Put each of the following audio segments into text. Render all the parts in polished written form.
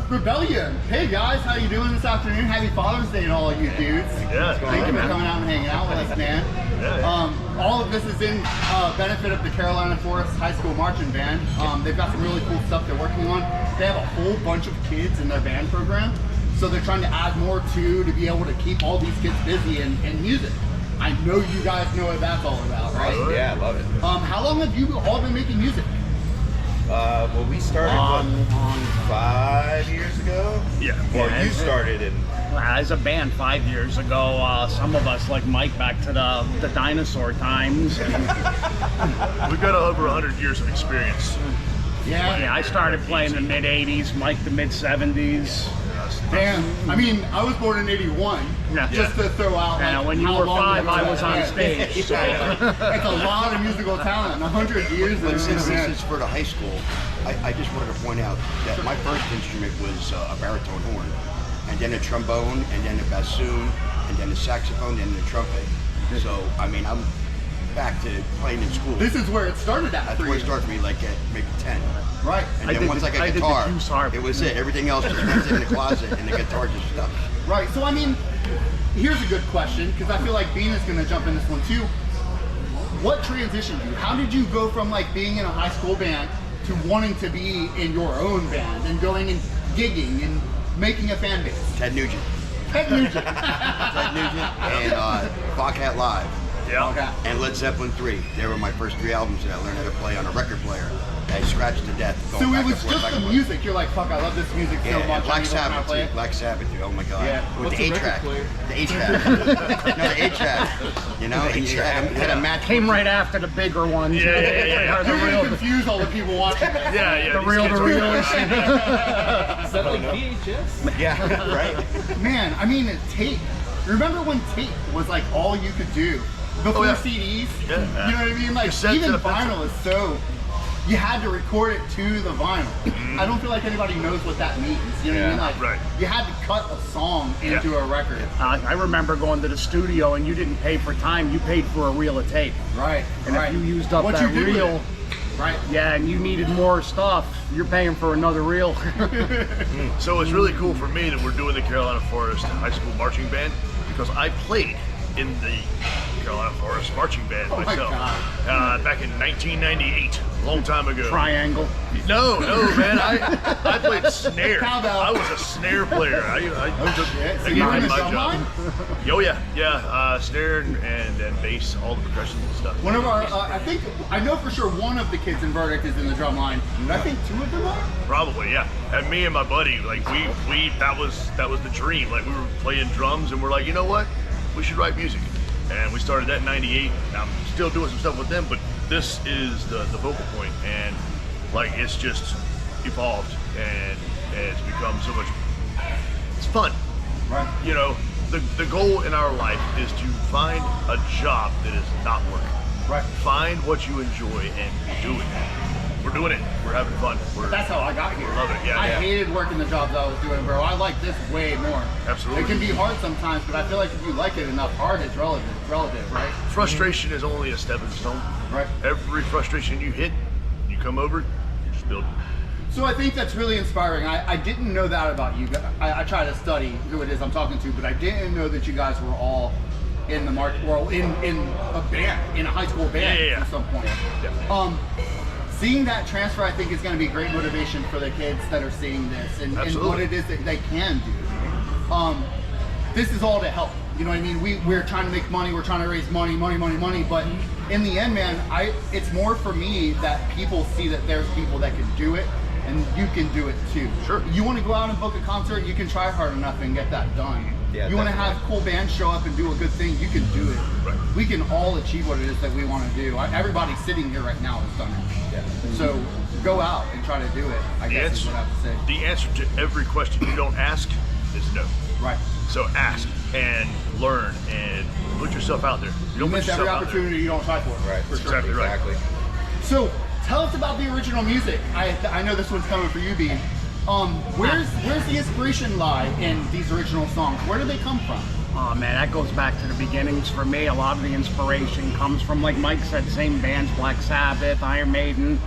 Rebellium. Hey guys, how you doing this afternoon? Happy Father's Day to all of you dudes. Yeah. Thank you for coming out and hanging out with us, man. All of this is in benefit of the Carolina Forest High School Marching Band. They've got some really cool stuff they're working on. They have a whole bunch of kids in their band program, so they're trying to add more to be able to keep all these kids busy in music. I know you guys know what that's all about, right? Yeah, I love it. How long have you all been making music? Well, we started 5 years ago. Yeah. Well, you started in. As a band 5 years ago, some of us, like Mike, back to the dinosaur times. And We've got over 100 years of experience. yeah, I started playing in the mid-'80s, Mike the mid-'70s. Damn, I mean, I was born in '81. Yeah. Just to throw out. And like, when you how were long 5, ago I that was on is. stage. So. It's a lot of musical talent. 100 years. But since man. this is for the high school, I just wanted to point out that my first instrument was a baritone horn, and then a trombone, and then a bassoon, and then a saxophone, and then the trumpet. So, I mean, I'm back to playing in school. This is where it started at. That's for where you. it started for me, like at maybe 10. Right. And then once I got guitar, juice harp. it was it. Everything else just went in the closet, and the guitar just stuck. Right. So I mean, here's a good question, because I feel like Bean is going to jump in this one too. What transitioned you? How did you go from like being in a high school band to wanting to be in your own band and going and gigging and making a fan base? Ted Nugent. Ted Nugent. Ted Nugent and Bobcat Live. Yeah. Okay. And Led Zeppelin 3. They were my first 3 albums that I learned how to play on a record player. I scratched to death. So Going it back was and forth, just back the and forth. music. You're like, fuck, I love this music so Yeah, much. I Black need to learn how to Sabbath play too. it. Black Sabbath too. Oh my god. Yeah. With What's the a record 8-track. player? The 8-track. No, the 8-track. You know, and you had a match. Came right after the bigger ones. Yeah. Or the You're going to real, confuse all the people watching this. Yeah. the these real, kids the are- real. Is that like VHS? Yeah, right. Man, I mean, tape. Remember when tape was like all you could do? Before yeah. CDs? Yeah. You know what I mean? Like, Cassettes even and a pencil. vinyl is so... You had to record it to the vinyl. I don't feel like anybody knows what that means. You know what I mean? Like, Right. you had to cut a song into a record. I remember going to the studio and you didn't pay for time, you paid for a reel of tape. Right, And right. if you used up What that you did with reel, it. Right. yeah, and you needed more stuff, you're paying for another reel. So it's really cool for me that we're doing the Carolina Forest High School Marching Band because I played in the Carolina Forest Marching Band Oh my myself God. back in 1998, a long time ago. Triangle. No, man, I played snare. Cowbell. I was a snare player. I took, shit. So I you gave were in me the my drum job. line? Oh yeah, snare and bass, all the percussion and stuff. One of our, I know for sure one of the kids in Verdict is in the drum line, but I think 2 of them are? Probably, yeah. And me and my buddy, like we that was the dream. Like we were playing drums and we're like, you know what? We should write music. And we started that in '98. I'm still doing some stuff with them, but this is the vocal point, and like it's just evolved and it's become so much. It's fun. Right. You know, the goal in our life is to find a job that is not work. Right. Find what you enjoy and do it. We're doing it. We're having fun. That's how I got here. Love it, yeah, I yeah. hated working the jobs I was doing, bro. I like this way more. Absolutely. It can be hard sometimes, but I feel like if you like it enough, hard is relative, right? Frustration is only a stepping stone. Right. Every frustration you hit, you come over, you just build. So I think that's really inspiring. I didn't know that about you. I try to study who it is I'm talking to, but I didn't know that you guys were all in the in a band, in a high school band Yeah. at some point. Yeah. Seeing that transfer, I think, is going to be great motivation for the kids that are seeing this and what it is that they can do. This is all to help. You know what I mean? We're trying to make money. We're trying to raise money. But in the end, man, it's more for me that people see that there's people that can do it, and you can do it too. Sure. You want to go out and book a concert, you can try hard enough and get that done. Yeah, you want to definitely. have cool bands show up and do a good thing, you can do it. Right. We can all achieve what it is that we want to do. Everybody sitting here right now has done it. Yeah. So go out and try to do it, I guess is what I have to say. The answer to every question you don't ask is no. Right. So ask and learn and put yourself out there. You You don't put miss every yourself out there. opportunity you don't try for. Right. For sure. Exactly right. Exactly. So tell us about the original music. I know this one's coming for you, Bean. Where's the inspiration lie in these original songs? Where do they come from? Oh man, that goes back to the beginnings for me. A lot of the inspiration comes from, like Mike said, same bands, Black Sabbath, Iron Maiden,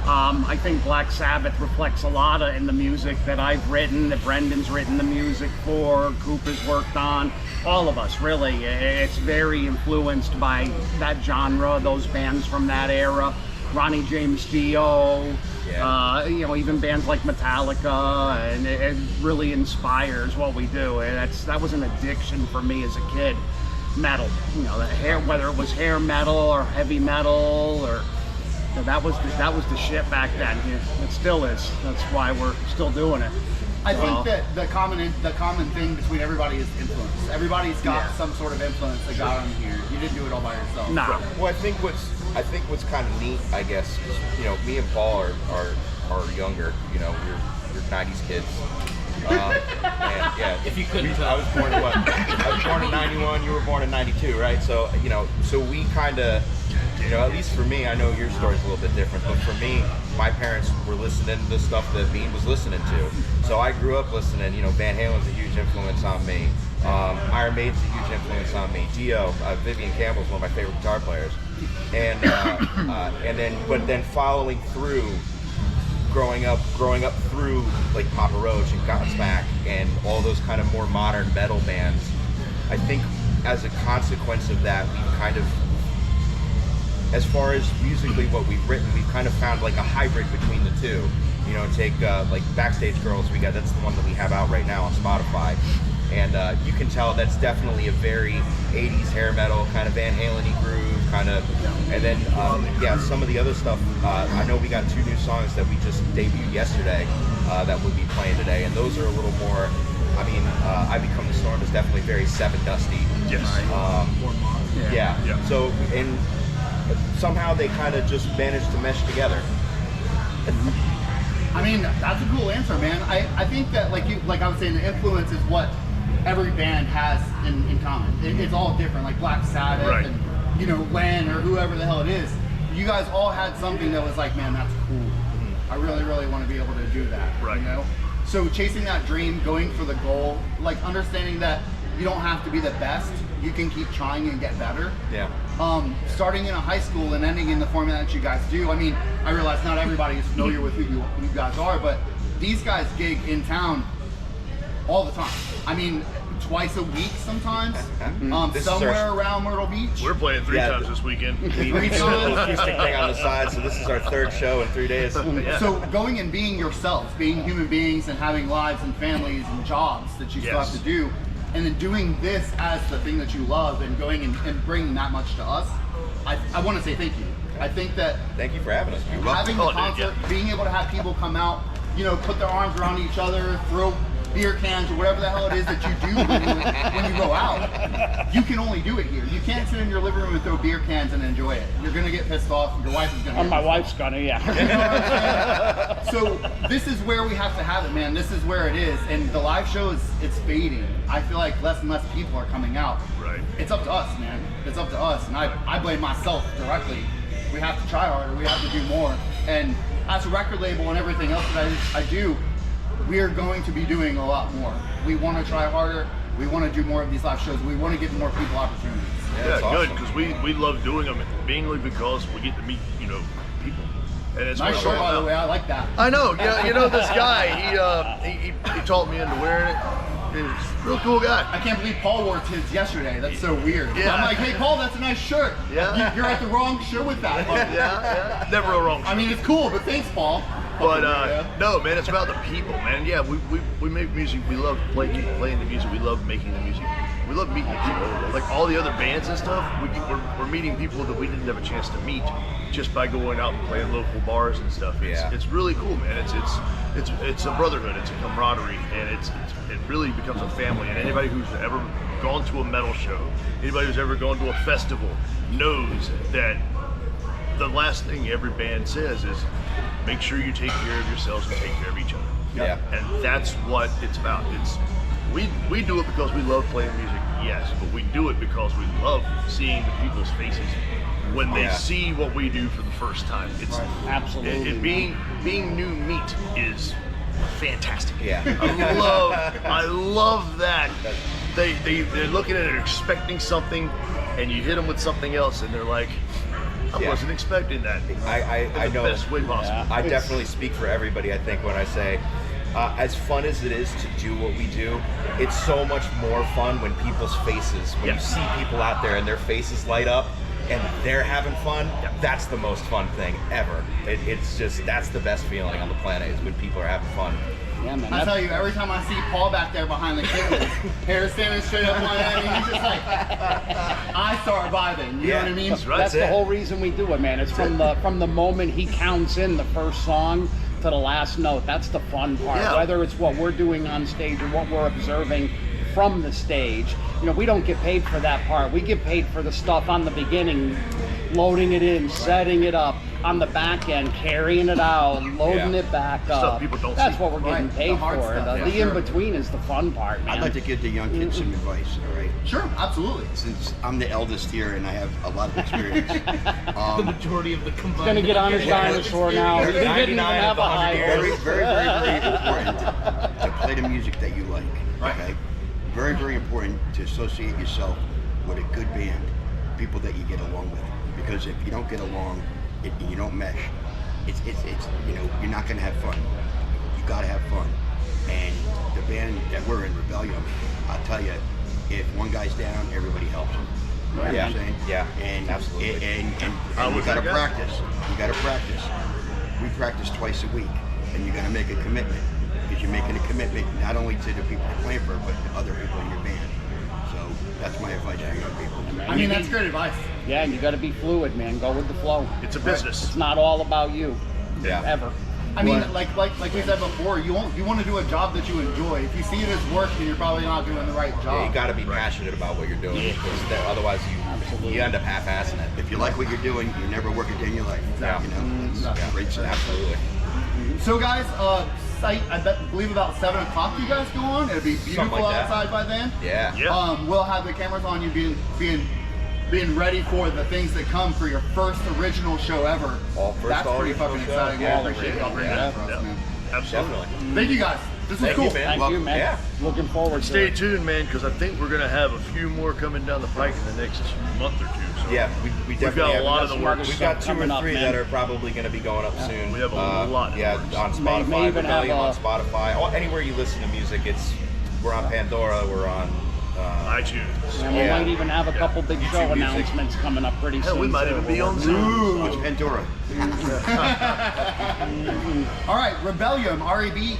I think Black Sabbath reflects a lot in the music that I've written, that Brendan's written the music for, Cooper's worked on, all of us really. It's very influenced by that genre, those bands from that era. Ronnie James Dio, even bands like Metallica, and it really inspires what we do. And that was an addiction for me as a kid. Metal, whether it was hair metal or heavy metal, or that was the shit back then. It still is. That's why we're still doing it. I think that the common thing between everybody is influence. Everybody's got some sort of influence that got on here. You didn't do it all by yourself. No. Well, I think what's kind of neat, I guess, is, me and Paul are younger. We're 90s kids. And yeah, If you couldn't tell. I was born in what? I was born in 91. You were born in 92, right? So so we kind of, at least for me, I know your story's a little bit different, but for me, my parents were listening to the stuff that Bean was listening to. So I grew up listening. Van Halen's a huge influence on me. Iron Maiden's a huge influence on me. Dio, Vivian Campbell's one of my favorite guitar players. And then following through. Growing up through like Papa Roach and Godsmack and all those kind of more modern metal bands, I think as a consequence of that, we've kind of, as far as musically what we've written, we've kind of found like a hybrid between the two. Take like Backstage Girls, that's the one that we have out right now on Spotify. And you can tell that's definitely a very 80s hair metal kind of Van Halen-y groove, kind of. And then, some of the other stuff, I know we got 2 new songs that we just debuted yesterday that we'll be playing today. And those are a little more, I Become the Storm is definitely very Seven Dusty. Yes. So, and somehow they kind of just managed to mesh together. That's a cool answer, man. I think that, like I was saying, the influence is what every band has in common. It's all different, like Black Sabbath Right. and Len or whoever the hell it is. You guys all had something that was like, man, that's cool. I really, really want to be able to do that. Right. So chasing that dream, going for the goal, like understanding that you don't have to be the best. You can keep trying and get better. Yeah. Starting in a high school and ending in the format that you guys do. I realize not everybody is familiar with who you guys are, but these guys gig in town all the time. Twice a week sometimes. Somewhere around Myrtle Beach. We're playing 3 times this weekend. We did a little acoustic thing on the side, so this is our 3rd show in 3 days. Yeah. So going and being yourselves, being human beings and having lives and families and jobs that you still have to do, and then doing this as the thing that you love and going and bringing that much to us, I want to say thank you. I think that Thank you for having us. having the concert, being able to have people come out, put their arms around each other, throw beer cans or whatever the hell it is that you do when you go out, you can only do it here. You can't sit in your living room and throw beer cans and enjoy it. You're gonna get pissed off. Your wife is gonna. My wife's gonna, yeah. You know what I'm saying? So this is where we have to have it, man. This is where it is, and the live show it's fading. I feel like less and less people are coming out. Right. It's up to us, man. It's up to us, and I blame myself directly. We have to try harder. We have to do more, and as a record label and everything else that I do. We are going to be doing a lot more. We want to try harder. We want to do more of these live shows. We want to give more people opportunities. Yeah, awesome. good, because we love doing them, mainly because we get to meet, people. And it's Nice what shirt, it's all by the about. way. I like that. I know, this guy, he talked me into wearing it. He's a real cool guy. I can't believe Paul wore his yesterday. That's so weird. Yeah. I'm like, hey, Paul, that's a nice shirt. Yeah. You're at the wrong show with that. Yeah. Never a wrong. It's cool, but thanks, Paul. But no, man, it's about the people, man. Yeah, we make music. We love playing the music. We love making the music. We love meeting the people. Like all the other bands and stuff, we're meeting people that we didn't have a chance to meet just by going out and playing local bars and stuff. It's really cool, man. It's a brotherhood. It's a camaraderie, and it really becomes a family. And anybody who's ever gone to a metal show, anybody who's ever gone to a festival, knows that the last thing every band says is, make sure you take care of yourselves and take care of each other. Yeah. And that's what it's about. We do it because we love playing music, yes, but we do it because we love seeing the people's faces when they see what we do for the first time. It's Absolutely. Being new meat is fantastic. Yeah. I love that. They're looking at it expecting something, and you hit them with something else, and they're like, I wasn't expecting that. I In the know. best way possible. I definitely speak for everybody, I think, when I say, as fun as it is to do what we do, it's so much more fun when people's faces, when you see people out there and their faces light up and they're having fun, that's the most fun thing ever. It's just, that's the best feeling on the planet, is when people are having fun. Yeah, man. I tell you, every time I see Paul back there behind the curtain, hair standing straight up like that, and he's just like, I start vibing. You know what I mean? That's the whole reason we do it, man. It's from the moment he counts in the first song to the last note. That's the fun part. Yeah. Whether it's what we're doing on stage or what we're observing from the stage, you know, we don't get paid for that part. We get paid for the stuff on the beginning, loading it in, setting it up, on the back end, carrying it out, loading it back up. Stuff people don't That's see. what we're getting Right. paid The hard for. stuff, The in-between is the fun part, man. I'd like to give the young kids some advice, all right? Sure, absolutely. Since I'm the eldest here and I have a lot of experience. The majority of the combined. He's gonna get on his dinosaur now. He didn't even 99 have of the a 100 high years. Very important to play the music that you like. Right. Okay. Very important to associate yourself with a good band, people that you get along with. Because if you don't get along, you don't mesh. It's you know, you're not gonna have fun. You gotta have fun. And the band that we're in, Rebellium, I'll tell you, if one guy's down, everybody helps him. You know what I'm saying? Yeah, And absolutely. And you was gotta that guy? practice. You gotta practice. We practice twice a week, and you gotta make a commitment, because you're making a commitment not only to the people you're playing for, but to other people in your band. So that's my advice to young people. I mean, that's great advice. Yeah, and you got to be fluid, man. Go with the flow. It's a business. It's not all about you. Yeah. Ever. I mean, like we said before, you want to do a job that you enjoy. If you see it as work, then you're probably not doing the right Yeah, job. you got to be passionate about what you're doing, because otherwise you end up half-assing it. If you like what you're doing, you never work a day in your life. Exactly. You know, it's great stuff. Absolutely. So guys, I believe about 7 o'clock you guys go on. It'll be beautiful Something like that. outside by then. Yeah. Yeah. We'll have the cameras on you being ready for the things that come for your first original show ever. That's pretty fucking original show. exciting. Yeah, I appreciate y'all bringing that for us, man. Absolutely. Definitely. Thank you guys. This was Thank cool. you, man. Thank you, man. Yeah. Looking forward to Stay it. tuned, man, because I think we're gonna have a few more coming down the pike in the next month or two. So Yeah, we definitely got a have, lot of the work. We've got 2 coming or up, 3 man. that are probably going to be going up soon. We have a lot in the Yeah, works. on Spotify, May even have Rebellium on a- Spotify. Anywhere you listen to music, we're on Pandora, we're on iTunes. And we Yeah. might even have a couple big YouTube show music. announcements coming up pretty Hell, soon. we might too. even be on Zoom. What's Pandora? All right, Rebellium, Rebellium.